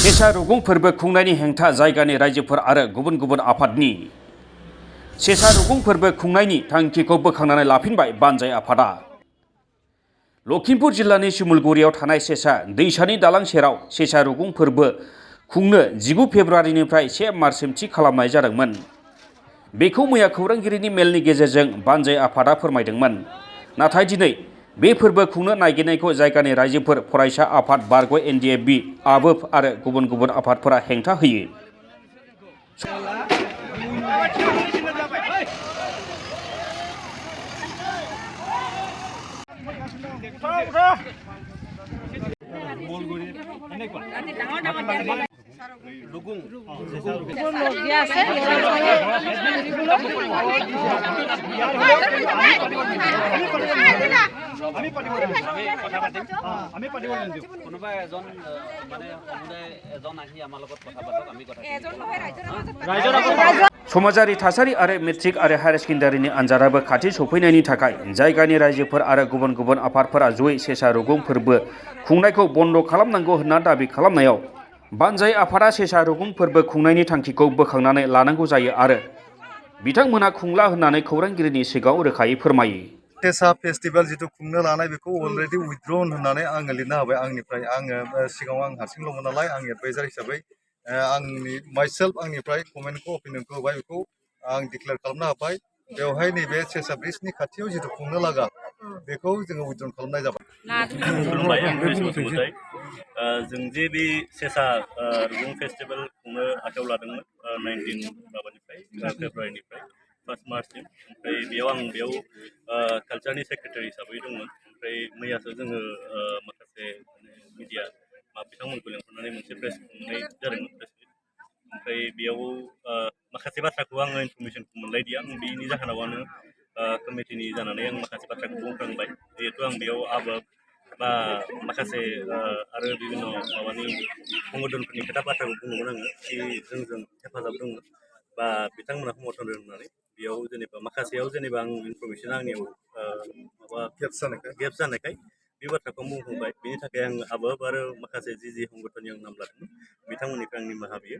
सेसा रुगुं फोरबो खुंनायनि हेंथा जायगानि रायजोफोर आरो गुबुन गुबुन आफादनि सेसा रुगुं फोरबो खुंनायनि थांखिखौ बोखांनानै लाफिनबाय बानजाय आफादा। लखिमपुर जिल्लानि सिमुलगुरियाव थानाय सेसा दैसानि दालां सेराव सेसा रुगुं फोरबो खुंनो 19 फेब्रुवारिनिफ्राय 1 मार्चसिम थि खालामनाय जादोंमोन। बेखौ मैया खौरांगिरिनि मेलनि गेजेरजों बानजाय आफादा फोरमायदोंमोन। नाथाय दिनै बे फोरबो खुंनो नागिरनायखौ जायगानि रायजोफोर, फरायसा आफाद, बारग' एनडिएफबि, आबोफ आरो गुबुन गुबुन आफादफोरा हेंथा होयो। समाजारि थासारि आरो मेट्रिक आरो हायार सेकेन्डारिनि आनजादाबो खाथि सफैनायनि थाखाय जायगानि रायजोफोर आरो गुबुन गुबुन आफादफोरा जयै सेसा रुगुं फोरबो खुंनायखौ बन्द' खालामनांगौ होनना दाबि खालामनायाव बानजाय आफादा सेसा रुगुं फोरबो खुंनायनि थांखिखौ बोखांनानै लानांगौ जायो आरो बिथांमोना खुंला होननानै खौरांगिरिनि सिगाङाव रोखायै फोरमायो। सेसा फेस्टिभेल जिथु खुंनो लानाय बेखौ अलरेडि उइथड्रन होननानै आङो लिरनो हाबाय आंनिफ्राय। आङो सिगाङाव आं हारसिंल'मोन नालाय, आं एडभाइजार हिसाबै आंनि माइसेल्फ आंनिफ्राय कमेन्टखौ अपिनियनखौ होबाय, बेखौ आं डिक्लेयार खालामनो हाबाय। बेवहाय नैबे सेसा ब्रिजनि खाथियाव जिथु खुंनो लागा बेखौ जोङो उइथड्रन खालामनाय जाबाय। खुलुमबाय, आं कृष्ण बसुमतारी। जों जे बे सेसा रुगुं फेस्टिभेल खुंनो आखायाव लादोंमोन 19 फेब्रुवारिनिफ्राय 1 मार्चसिम। ओमफ्राय बेयाव कालचारनि सेक्रेटारि हिसाबै दंमोन। ओमफ्राय मैयासो जोङो माखासे मिडिया बिथांमोनखौ लेंहरनानै मोनसे प्रेस खुंनाय जादोंमोन। ओमफ्राय बेयाव माखासे बाथ्राखौ आङो इनफरमेसनखौ मोनलायदिया। आं बेनि जाहोनावनो कमिटिनि जानानै आं माखासे बाथ्राखौ बुंफ्रांबाय। जिहेतु आं बेयाव आबोफ बा माखासे आरो बिभिन्न माबानि संगठनफोरनि खोथा बाथ्राखौ बुंदोंमोन आङो कि जोंजों हेफाजाब दङ बा बिथांमोना समर्थन दं होननानै। बेयाव जेनेबा माखासेयाव जेनेबा आं इनफरमेसन आंनियाव माबा गेप्स जानायखाय बे बाथ्राखौ बुंफुंबाय। बेनि थाखाय आं आबोफ आरो माखासे जि संगठननि आं नाम लादोंमोन बिथांमोननिफ्राय आं निमाहा बियो।